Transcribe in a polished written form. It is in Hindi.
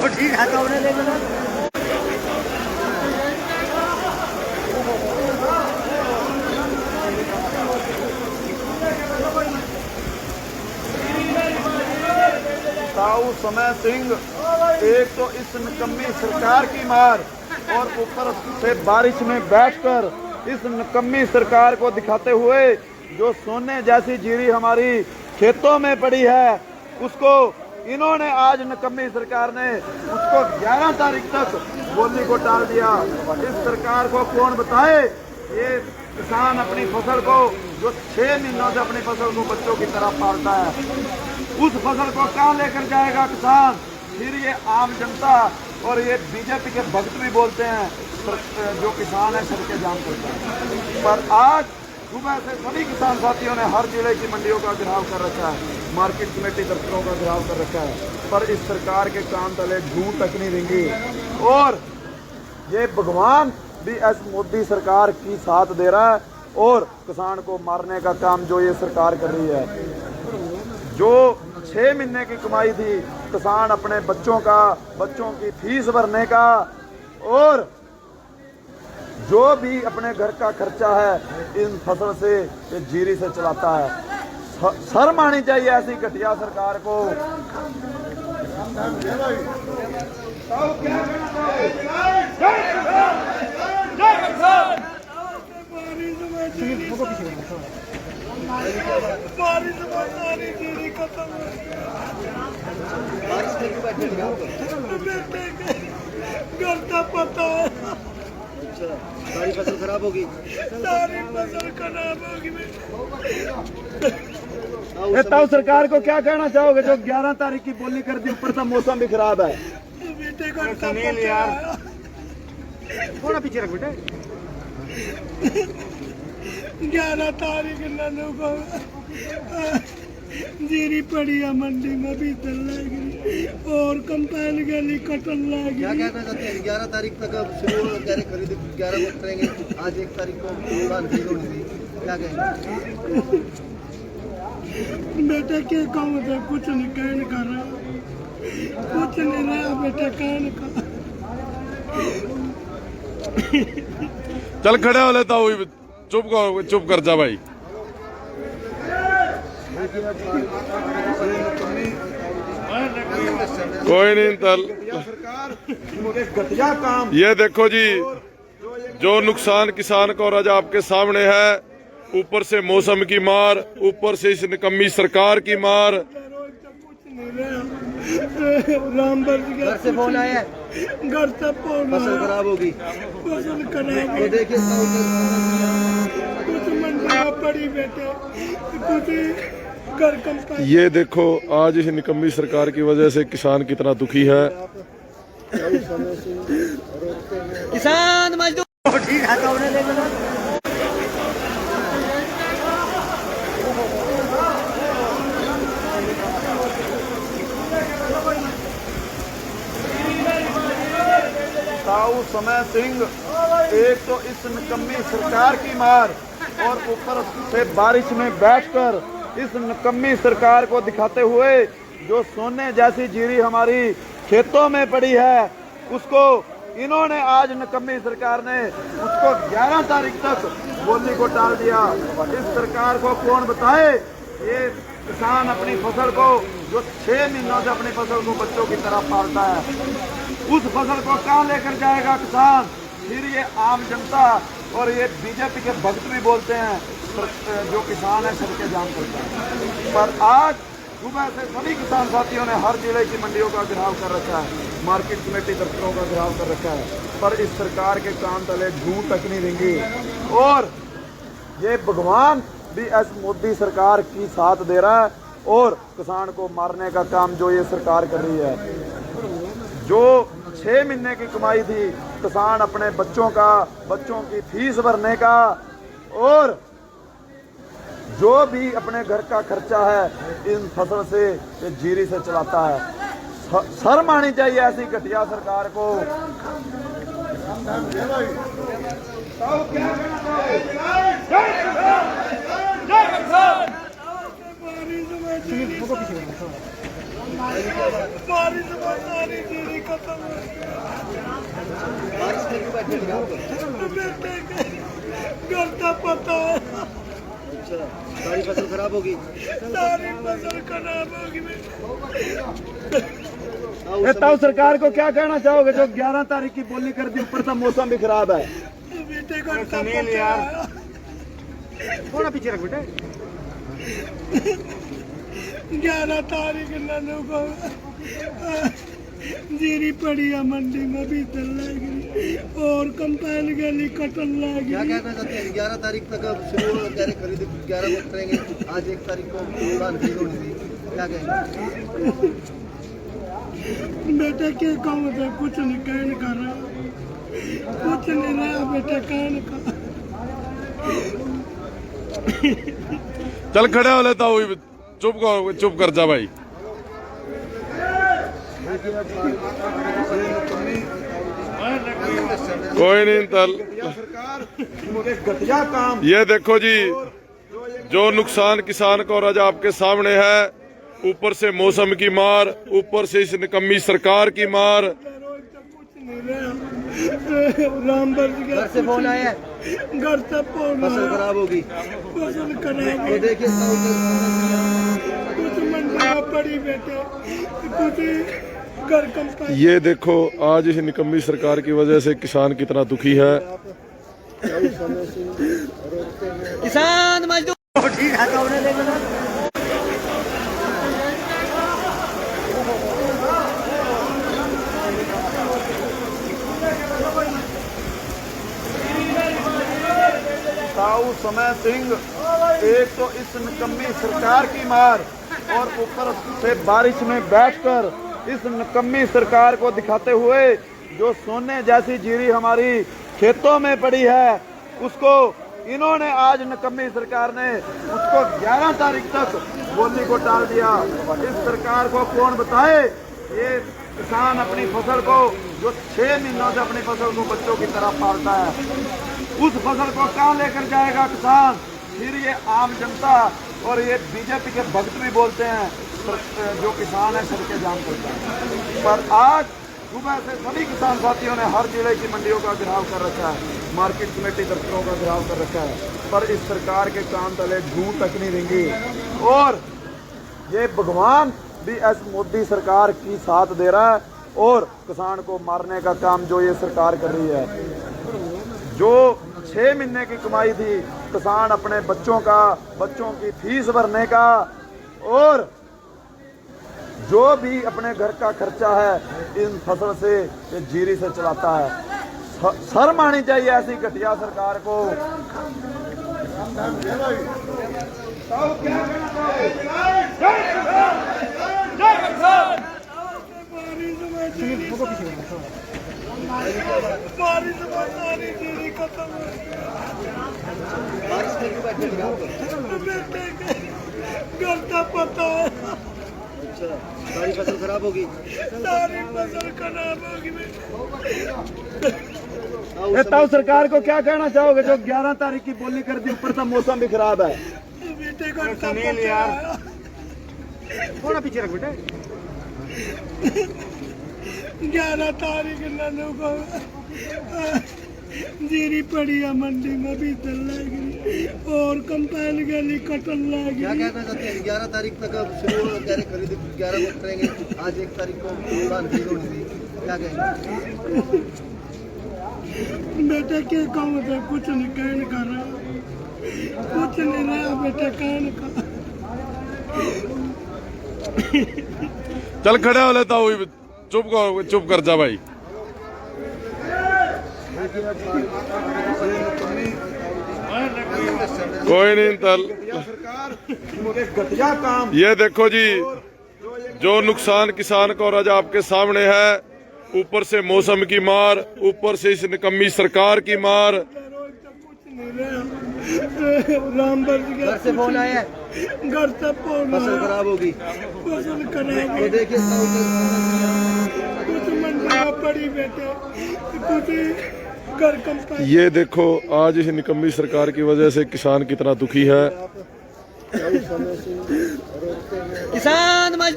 ठीक है तो उन्हें ले लो। ताऊ समय सिंह, एक तो इस निकम्मी सरकार की मार और ऊपर से बारिश में बैठकर इस निकम्मी सरकार को दिखाते हुए जो सोने जैसी जीरी हमारी खेतों में पड़ी है उसको इन्होंने आज निकम्मी सरकार ने उसको 11 तारीख तक बोली को टाल दिया। इस सरकार को कौन बताए, ये किसान अपनी फसल को जो 6 महीनों से अपनी फसल को बच्चों की तरह पालता है, उस फसल को कहाँ लेकर जाएगा किसान। फिर ये आम जनता और ये बीजेपी के भक्त भी बोलते हैं जो किसान है सड़कें जाम करते हैं। पर आज सुबह से सभी किसान साथियों ने हर जिले की मंडियों का घेराव कर रखा है, मार्केट कमेटी दफ्तरों का घेराव कर रखा है, पर इस सरकार के कान तले जूं तक नहीं रेंगी। और ये भगवान भी इस मोदी सरकार की साथ दे रहा है और किसान को मारने का काम जो ये सरकार कर रही है। जो 6 महीने की कमाई थी किसान अपने बच्चों की फीस भरने का और जो भी अपने घर का खर्चा है इन फसल से ये जीरी से चलाता है। शर्म आनी चाहिए ऐसी घटिया सरकार को। पता है सारी फसल खराब होगी, सारी फसल खराब होगी। ताऊ सरकार को क्या कहना चाहोगे जो 11 तारीख की बोली कर दी, ऊपर से मौसम भी खराब है। बेटे को सुनील यार थोड़ा पीछे रख बेटे। 11 तारीख ननू को जीरी पड़ी है मंडी में भी चल लगी और कंपाइन गली कटन लगी। क्या कहना चाहते हैं 11 तारीख तक अब शुरू कह रहे खरीद 11 को करेंगे, आज 1 तारीख को दुकान खरीद होनी थी, क्या कहेंगे? बेटा क्या कहूँ तो कुछ नहीं कहने कर रहा, कुछ नहीं रहा बेटा कहने का। चल खड़े हो लेता हूँ, चुप कर जा भाई। कोई नहीं तल घटिया काम। ये देखो जी जो नुकसान किसान को आज आपके सामने है, ऊपर से मौसम की मार, ऊपर से इस निकम्मी सरकार की मार। घर से फोन आया है, घर से फोन फसल खराब होगी, फसल खराब तो देखिए कुछ मंडी पड़ी बेटे, कुछ घर कंपाइन। ये देखो आज इस निकम्मी सरकार की वजह से किसान कितना दुखी है। किसान मजदूर ठीक है तो उन्हें ले लो। ताऊ समय सिंह, एक तो इस निकम्मी सरकार की मार और ऊपर से बारिश में बैठकर इस निकम्मी सरकार को दिखाते हुए जो सोने जैसी जीरी हमारी खेतों में पड़ी है उसको इन्होंने आज निकम्मी सरकार ने उसको 11 तारीख तक बोली को टाल दिया। इस सरकार को कौन बताए, ये किसान अपनी फसल को जो 6 महीनों से अपनी फसल को बच्चों की तरह पालता है, उस फसल को कहाँ लेकर जाएगा किसान। फिर ये आम जनता और ये बीजेपी के भक्त भी बोलते हैं जो किसान है सड़कें जाम करते हैं। पर आज सुबह से सभी किसान साथियों ने हर जिले की मंडियों का घेराव कर रखा है, मार्केट कमेटी दफ्तरों का घेराव कर रखा है, पर इस सरकार के कान तले जूं तक नहीं रेंगी। और ये भगवान भी इस मोदी सरकार की साथ दे रहा है और किसान को मारने का काम जो ये सरकार कर रही है। जो 6 महीने की कमाई थी किसान अपने बच्चों की फीस भरने का और जो भी अपने घर का खर्चा है इन फसल से ये जीरी से चलाता है। शर्म आनी चाहिए ऐसी घटिया सरकार को। बारिश में सारी जीरी खत्म। बैठे थे आप? बेटे घर का पता है, अच्छा, सारी फसल खराब होगी। सारी फसल खराब होगी ये तब सरकार को क्या कहना चाहोगे जो 11 तारीख की बोली कर दी, ऊपर से मौसम भी खराब है। बेटे घर का पता है। थोड़ा पीछे रख बेटे। 11 तारीख ननू को जीरी पड़ी है मंडी में भी चल लगी और कंपाइन गली कटन लगी। क्या कहना चाहते हैं? 11 तारीख तक अब शुरू कह रहे खरीद 11 को करेंगे, आज 1 तारीख को धान खरीद होनी थी, क्या कहेंगे? बेटा के कहूँ तो कुछ नहीं कहने कर रहा, कुछ नहीं रहा बेटा कहने का। चल खड़ा हो लेता हूँ, चुप कर जा भाई। कोई नहीं तल। सरकार घटिया काम। ये देखो जी, जो नुकसान किसान को आज आपके सामने है, ऊपर से मौसम की मार, ऊपर से इस निकम्मी सरकार की मार। घर से फोन आया है, घर से फोन फसल खराब होगी। फसल खराब तो देखिए कुछ मंडी में पड़ी बेटे, कुछ घर कंपाइन। ये देखो आज इस निकम्मी सरकार की वजह से किसान कितना दुखी है। किसान मजदूर ठीक है तो उन्हें देखो ना। साहू समय सिंह, एक तो इस निकम्मी सरकार की मार और ऊपर से बारिश में बैठकर इस निकम्मी सरकार को दिखाते हुए जो सोने जैसी जीरी हमारी खेतों में पड़ी है, उसको इन्होंने आज निकम्मी सरकार ने उसको 11 तारीख तक बोली को टाल दिया। इस सरकार को कौन बताए, ये किसान अपनी फसल को जो 6 महीनों से अपनी फसल को बच्चों की तरह पालता है, उस फसल को कहाँ लेकर जाएगा किसान। फिर ये आम जनता और ये बीजेपी के भक्त भी बोलते हैं जो किसान है सड़कें जाम करता है। पर आज सुबह से सभी किसान साथियों ने हर जिले की मंडियों का घेराव कर रखा है, मार्केट कमेटी दफ्तरों का घेराव कर रखा है, पर इस सरकार के कान तले धूल तक नहीं देंगी। और ये भगवान भी इस मोदी सरकार की साथ दे रहा है और किसान को मारने का काम जो ये सरकार कर रही है। जो 6 महीने की कमाई थी किसान अपने बच्चों की फीस भरने का और जो भी अपने घर का खर्चा है इन फसल से, ये जीरी से चलाता है। शर्म आनी चाहिए ऐसी घटिया सरकार को। बारिश में सारी जीरी खत्म हो गई। बारिश में क्यों बैठे थे आप? बेटे घर का पता है, अच्छा, सारी फसल खराब होगी। सारी फसल खराब होगी। ये तब सरकार को क्या कहना चाहोगे जो 11 तारीख की बोली कर दी, ऊपर से मौसम भी खराब है। बेटे घर का पता है। थोड़ा पीछे रख बेटे। 11 तारीख ननू को जीरी पड़ी है मंडी में भी चल लगी और कंपाइन गली कटन लगी। क्या कहना चाहते हैं? 11 तारीख तक अब शुरू कह रहे खरीद 11 को करेंगे, आज 1 तारीख को धान खरीद होनी थी, क्या कहेंगे? बेटा के कहूँ तो कुछ नहीं कहने कर रहा, कुछ नहीं रहा बेटा कहने का। चल खड़ा हो लेता हूँ, चुप कर जा भाई। कोई नहीं तल। सरकार घटिया काम। ये देखो जी, जो नुकसान किसान को आज आपके सामने है, ऊपर से मौसम की मार, ऊपर से इस निकम्मी सरकार की मार। घर से फोन आया है, घर से फोन फसल खराब होगी। फसल खराब तो देखिए कुछ मंडी में पड़ी बेटे, कुछ घर कंपाइन। ये देखो आज इस निकम्मी सरकार की वजह से किसान कितना दुखी है। किसान मजदूर